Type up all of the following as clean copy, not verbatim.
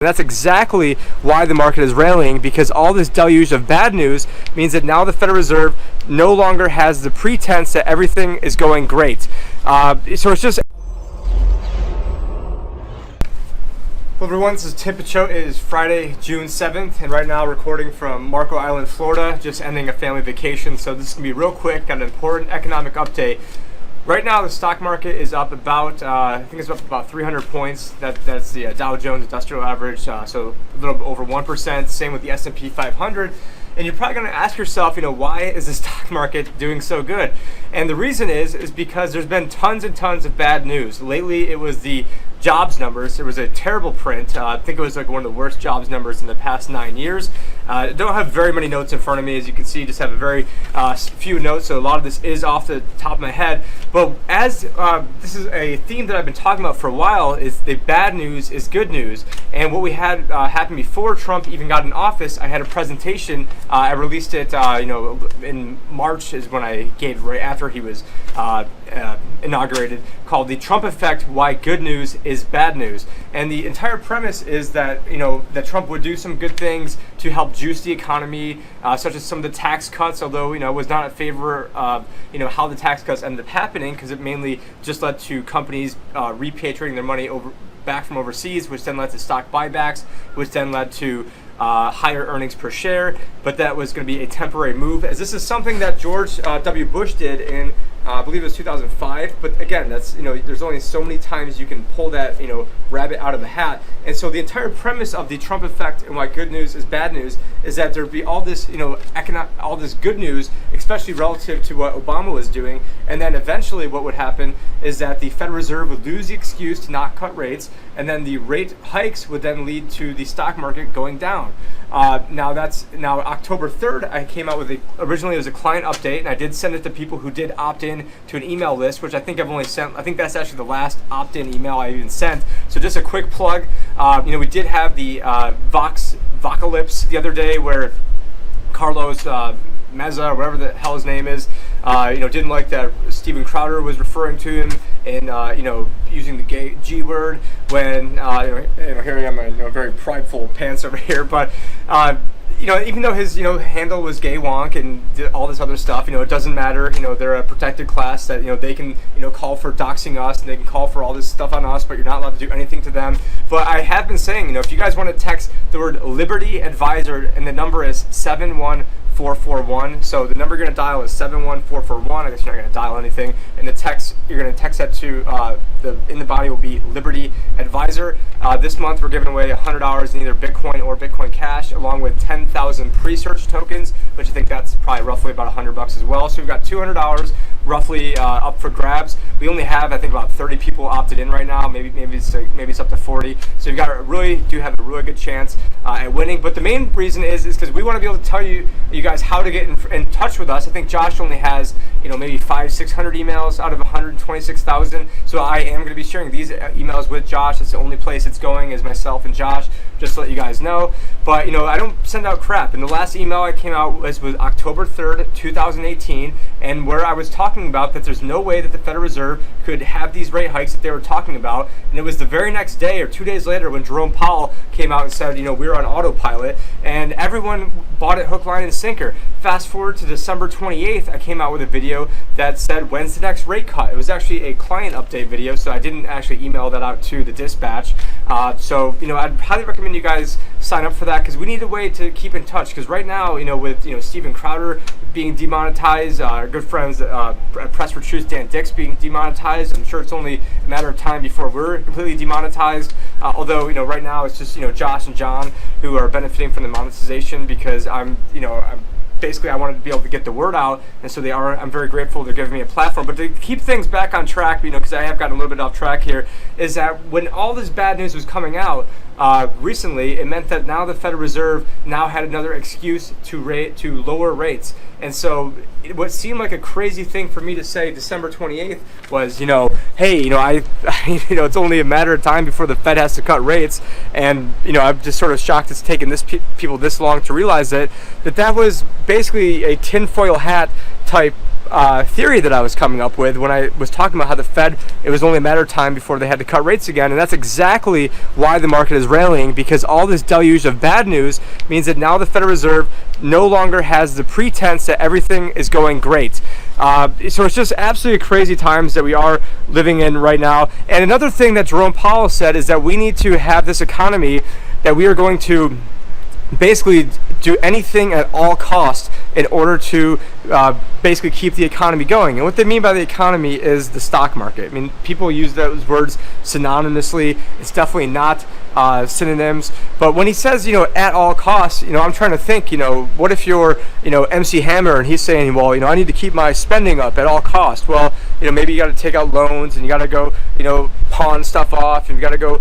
And that's exactly why the market is rallying, because all this deluge of bad news means that now the Federal Reserve no longer has the pretense that everything is going great. So it's just... Hello everyone, this is Tim Picciott. It is Friday, June 7th, and right now recording from Marco Island, Florida, just ending a family vacation. So this is going to be real quick, got an important economic update. Right now, the stock market is up about, I think it's up about 300 points. That's the Dow Jones Industrial Average, so a little over 1%. Same with the S&P 500. And you're probably going to ask yourself, why is the stock market doing so good? And the reason is because there's been tons and tons of bad news. Lately, it was the jobs numbers. There was a terrible print. I think it was like one of the worst jobs numbers in the past 9 years. I don't have very many notes in front of me. As you can see, just have a very few notes, so a lot of this is off the top of my head. But as this is a theme that I've been talking about for a while, is the bad news is good news. And what we had happen before Trump even got in office, I had a presentation. I released it, in March is when I gave, right after he was inaugurated, called "The Trump Effect: Why Good News is Bad News." And the entire premise is that that Trump would do some good things to help juice the economy, such as some of the tax cuts. Although was not in favor of how the tax cuts ended up happening, because it mainly just led to companies repatriating their money back from overseas, which then led to stock buybacks, which then led to higher earnings per share. But that was going to be a temporary move, as this is something that George W. Bush did in I believe it was 2005, but again, that's there's only so many times you can pull that rabbit out of the hat. And so the entire premise of the Trump effect and why good news is bad news is that there'd be all this all this good news, especially relative to what Obama was doing, and then eventually what would happen is that the Federal Reserve would lose the excuse to not cut rates, and then the rate hikes would then lead to the stock market going down. Now October 3rd, I came out with originally it was a client update, and I did send it to people who did opt in to an email list, which I think I've only sent. I think that's actually the last opt-in email I even sent. So just a quick plug. We did have the Vocalypse the other day, where Carlos Meza, or whatever the hell his name is, didn't like that Steven Crowder was referring to him and using the gay G word when here I am, a very prideful pants over here, but even though his handle was gay wonk and did all this other stuff, it doesn't matter. They're a protected class that they can call for doxing us, and they can call for all this stuff on us, but you're not allowed to do anything to them. But I have been saying, if you guys want to text the word Libertyadvisor, and the number is 71441. So the number you're going to dial is 71441. I guess you're not going to dial anything. And the text, you're going to text that to in the body will be Libertyadvisor. This month we're giving away $100 in either Bitcoin or Bitcoin Cash, along with 10,000 pre-search tokens, which I think that's probably roughly about $100 as well. So we've got $200 roughly up for grabs. We only have, I think, about 30 people opted in right now. Maybe it's up to 40. So you have a really good chance at winning. But the main reason is because we want to be able to tell you guys how to get in touch with us. I think Josh only has maybe 500-600 emails out of 126,000. So I am going to be sharing these emails with Josh. It's the only place it's going is myself and Josh, just to let you guys know. But I don't send out crap. And the last email I came out was October 3rd, 2018, and where I was talking about that there's no way that the Federal Reserve could have these rate hikes that they were talking about. And it was the very next day or 2 days later when Jerome Powell came out and said, we're on autopilot, and everyone bought it hook, line, and sinker. Fast forward to December 28th, I came out with a video that said, when's the next rate cut? It was actually a client update video, so I didn't actually email that out to the dispatch. So I'd highly recommend you guys sign up for that, because we need a way to keep in touch. Because right now, with Steven Crowder being demonetized, our good friends Press for Truth, Dan Dix, being demonetized, I'm sure it's only a matter of time before we're completely demonetized. Although right now it's just Josh and John who are benefiting from the monetization, because basically I wanted to be able to get the word out, and so I'm very grateful they're giving me a platform. But to keep things back on track, because I have gotten a little bit off track here, is that when all this bad news was coming out recently, it meant that now the Federal Reserve now had another excuse to lower rates. And so what seemed like a crazy thing for me to say December 28th was, hey, it's only a matter of time before the Fed has to cut rates. And, I'm just sort of shocked it's taken people this long to realize that was basically a tinfoil hat type theory that I was coming up with when I was talking about how the Fed, it was only a matter of time before they had to cut rates again. And that's exactly why the market is rallying, because all this deluge of bad news means that now the Federal Reserve no longer has the pretense that everything is going great. So it's just absolutely crazy times that we are living in right now. And another thing that Jerome Powell said is that we need to have this economy that we are going to basically do anything at all costs in order to basically keep the economy going. And what they mean by the economy is the stock market. I mean, people use those words synonymously. It's definitely not synonyms. But when he says, at all costs, I'm trying to think, what if you're, MC Hammer and he's saying, well, I need to keep my spending up at all costs. Well, maybe you got to take out loans and you got to go, pawn stuff off, and you got to go,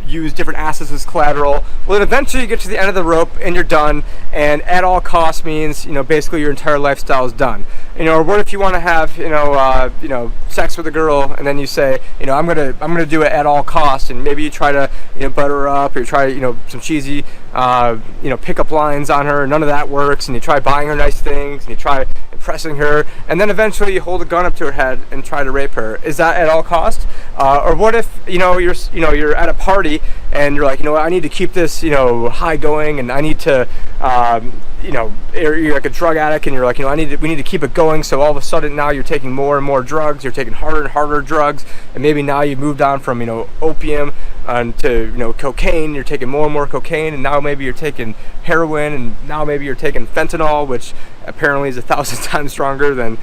use different assets as collateral. Well, then eventually you get to the end of the rope and you're done. And at all costs means, basically your entire lifestyle is done. Or what if you want to have, sex with a girl, and then you say, I'm gonna do it at all costs, and maybe you try to, butter her up, or you try, some cheesy, pickup lines on her, and none of that works, and you try buying her nice things, and you try impressing her, and then eventually you hold a gun up to her head and try to rape her. Is that at all costs? Or what if, you're at a party and you're like, I need to keep this, high going, and I need to, you're like a drug addict, and you're like, we need to keep it going. So all of a sudden now you're taking more and more drugs, you're taking harder and harder drugs, and maybe now you've moved on from, opium to, cocaine. You're taking more and more cocaine, and now maybe you're taking heroin, and now maybe you're taking fentanyl, which apparently is 1,000 times stronger than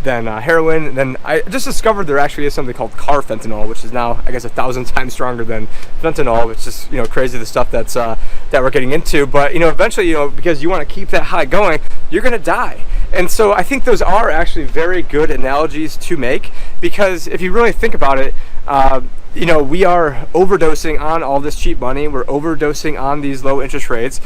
heroin. Then I just discovered there actually is something called carfentanil, which is now, I guess, 1,000 times stronger than fentanyl, which is, crazy, the stuff that's that we're getting into. But eventually, because you want to keep that high going, you're gonna die. And so I think those are actually very good analogies to make, because if you really think about it, we are overdosing on all this cheap money. We're overdosing on these low interest rates.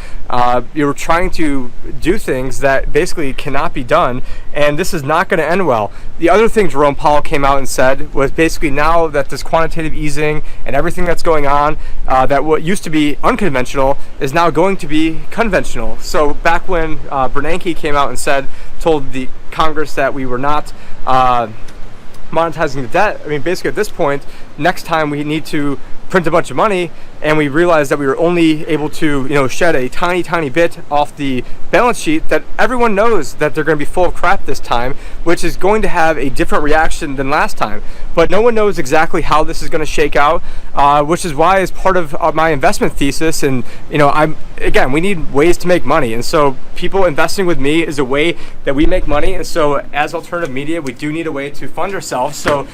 You're trying to do things that basically cannot be done, and this is not going to end well. The other thing Jerome Powell came out and said was basically now that this quantitative easing and everything that's going on, that what used to be unconventional is now going to be conventional. So back when Bernanke came out and told the Congress that we were not monetizing the debt, I mean, basically at this point, next time we need to print a bunch of money, and we realized that we were only able to, shed a tiny bit off the balance sheet, that everyone knows that they're going to be full of crap this time, which is going to have a different reaction than last time. But no one knows exactly how this is going to shake out, which is why, as part of my investment thesis, and we need ways to make money, and so people investing with me is a way that we make money. And so as alternative media, we do need a way to fund ourselves. So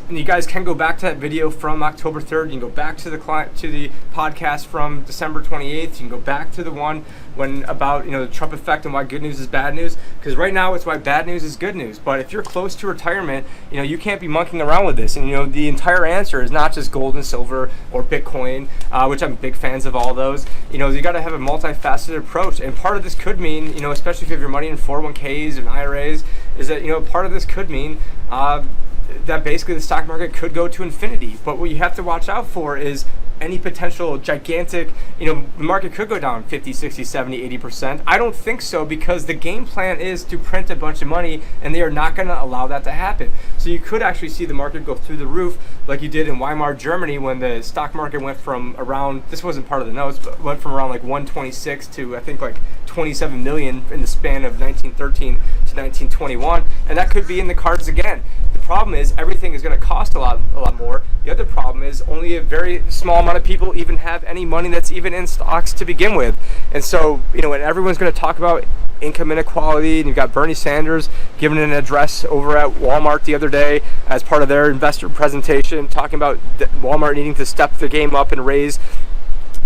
you guys can go back to that video from October 3rd. You can go back to the podcast from December 28th. You can go back to the one about the Trump effect and why good news is bad news, because right now it's why bad news is good news. But if you're close to retirement, you can't be monkeying around with this. And the entire answer is not just gold and silver or Bitcoin, which I'm big fans of all those. You got to have a multifaceted approach, and part of this could mean, especially if you have your money in 401ks and IRAs, is that part of this could mean that basically the stock market could go to infinity. But what you have to watch out for is any potential gigantic, the market could go down 50, 60, 70, 80%. I don't think so, because the game plan is to print a bunch of money, and they are not going to allow that to happen. So you could actually see the market go through the roof, like you did in Weimar, Germany, when the stock market went from around, this wasn't part of the notes, but went from around like 126 to I think like 27 million in the span of 1913 to 1921, and that could be in the cards again. The problem is everything is going to cost a lot more. The other problem is only a very small amount of people even have any money that's even in stocks to begin with. And so, when everyone's going to talk about income inequality, and you've got Bernie Sanders giving an address over at Walmart the other day as part of their investor presentation, talking about Walmart needing to step the game up and raise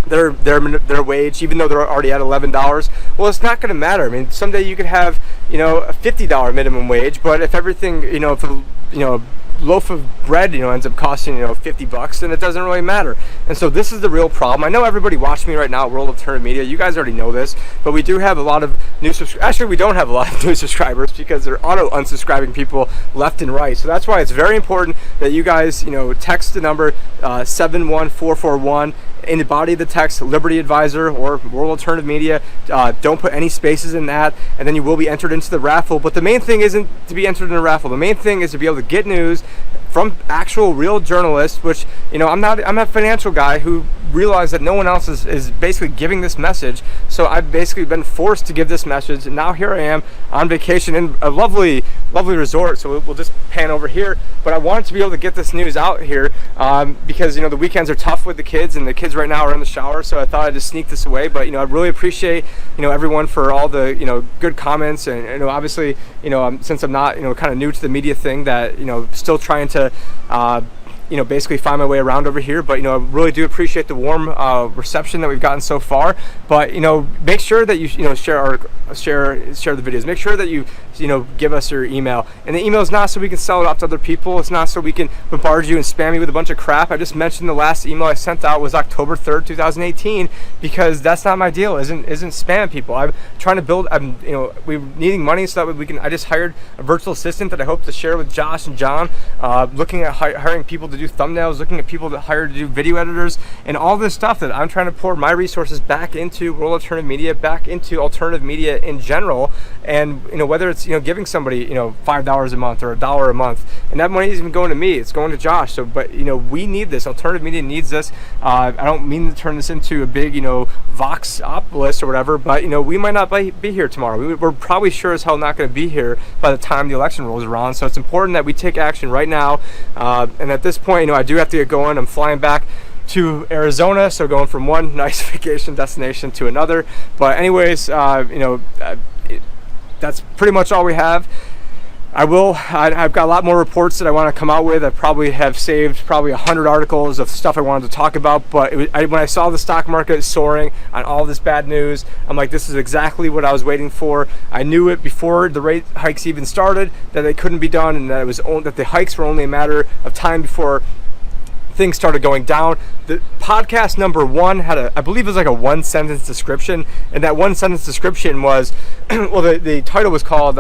their wage, even though they're already at $11. Well, it's not going to matter. I mean, someday you could have a $50 minimum wage, but if everything, if a loaf of bread ends up costing $50, then it doesn't really matter. And so this is the real problem. I know everybody watching me right now at World Alternative Media, you guys already know this, but we do have a lot of new subscribers. Actually, we don't have a lot of new subscribers, because they're auto unsubscribing people left and right. So that's why it's very important that you guys text the number 71441 in the body of the text, Libertyadvisor or World Alternative Media. Don't put any spaces in that, and then you will be entered into the raffle. But the main thing isn't to be entered in a raffle. The main thing is to be able to get news from actual real journalists, which, you know, I'm a financial guy who realized that no one else is basically giving this message. So I've basically been forced to give this message, and now here I am on vacation in a lovely resort. So we'll just pan over here, but I wanted to be able to get this news out here because, you know, the weekends are tough with the kids, and the kids right now are in the shower, so I thought I'd just sneak this away. But, you know, I really appreciate, you know, everyone for all the, you know, good comments, and, you know, obviously, you know, since I'm not, you know, kind of new to the media thing, that, you know, still trying to you know, basically find my way around over here. But, you know, I really do appreciate the warm reception that we've gotten so far. But, you know, make sure that you know, share the videos. Make sure that you know, give us your email. And the email is not so we can sell it off to other people. It's not so we can bombard you and spam you with a bunch of crap. I just mentioned the last email I sent out was October 3rd, 2018, because that's not my deal. Isn't spam people. I'm trying to build. You know, we're needing money so that we can. I just hired a virtual assistant that I hope to share with Josh and John. Looking at hiring people to do thumbnails, looking at people that hire to do video editors, and all this stuff that I'm trying to pour my resources back into World Alternative Media, back into alternative media in general. And, you know, whether it's, you know, giving somebody, you know, $5 a month or $1 a month, and that money isn't even going to me, it's going to Josh. So, but, you know, we need this. Alternative media needs this. I don't mean to turn this into a big, you know, Voxopolis or whatever, but, you know, we might not be here tomorrow. We're probably sure as hell not going to be here by the time the election rolls around. So it's important that we take action right now. And at this point, you know, I do have to get going. I'm flying back to Arizona, so going from one nice vacation destination to another. But anyways, you know, that's pretty much all we have. I've got a lot more reports that I want to come out with. I probably have saved probably 100 articles of stuff I wanted to talk about, but when I saw the stock market soaring on all this bad news, I'm like, this is exactly what I was waiting for. I knew it before the rate hikes even started, that they couldn't be done, and that that the hikes were only a matter of time before things started going down. The podcast number one had I believe it was like a 1-sentence description, and that 1-sentence description was, well, the title was called,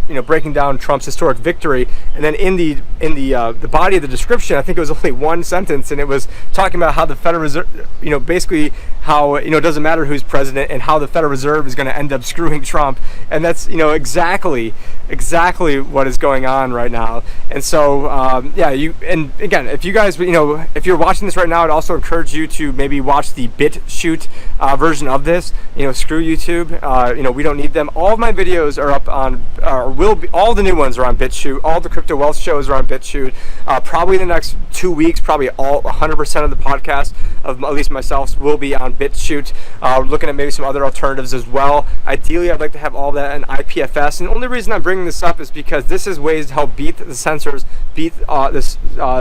you know, breaking down Trump's historic victory, and then in the body of the description, I think it was only 1 sentence, and it was talking about how the Federal Reserve, you know, basically how, you know, it doesn't matter who's president, and how the Federal Reserve is going to end up screwing Trump, and that's, you know, exactly what is going on right now. And so yeah, and again, if you guys, you know, if you're watching this right now, I'd also encourage you to maybe watch the Bitchute version of this. You know, screw YouTube. You know, we don't need them. All of my videos are up on, or will be, all the new ones are on Bitchute. All the crypto wealth shows are on Bitchute. Probably in the next 2 weeks, probably all 100% of the podcast of at least myself will be on Bitchute. Looking at maybe some other alternatives as well. Ideally, I'd like to have all that in IPFS. And the only reason I'm bringing this up is because this is ways to help beat the censors, beat this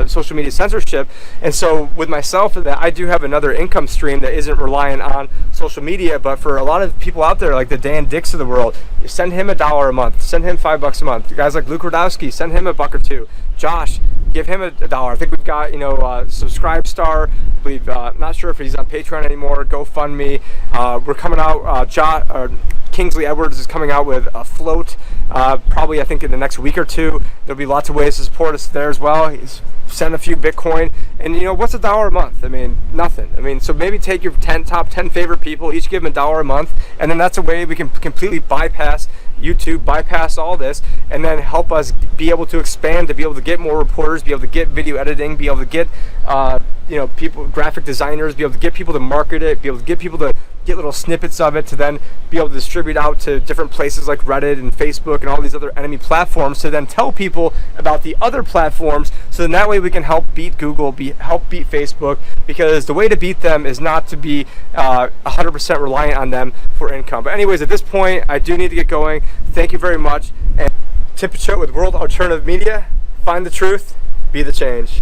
social media censorship. And so with myself, that I do have another income stream that isn't reliant on social media. But for a lot of people out there, like the Dan Dicks of the world, you send him $1 a month, send him $5 a month. Guys like Luke Rudowski, send him $1 or $2. Josh, give him $1. I think we've got, you know, Subscribe Star. We've not sure if he's on Patreon anymore. GoFundMe. We're coming out. Kingsley Edwards is coming out with a float. Probably, I think, in the next week or two. There'll be lots of ways to support us there as well. He's send a few Bitcoin, and, you know, what's $1 a month? I mean, nothing. I mean, so maybe take your top 10 favorite people, each give them $1 a month, and then that's a way we can completely bypass YouTube, bypass all this, and then help us be able to expand, to be able to get more reporters, be able to get video editing, be able to get you know, people, graphic designers, be able to get people to market it, be able to get people to get little snippets of it, to then be able to distribute out to different places like Reddit and Facebook and all these other enemy platforms, to then tell people about the other platforms, so then that way we can help beat Google, help beat Facebook, because the way to beat them is not to be 100% reliant on them for income. But anyways, at this point, I do need to get going. Thank you very much. And Tim Picciott with World Alternative Media. Find the truth, be the change.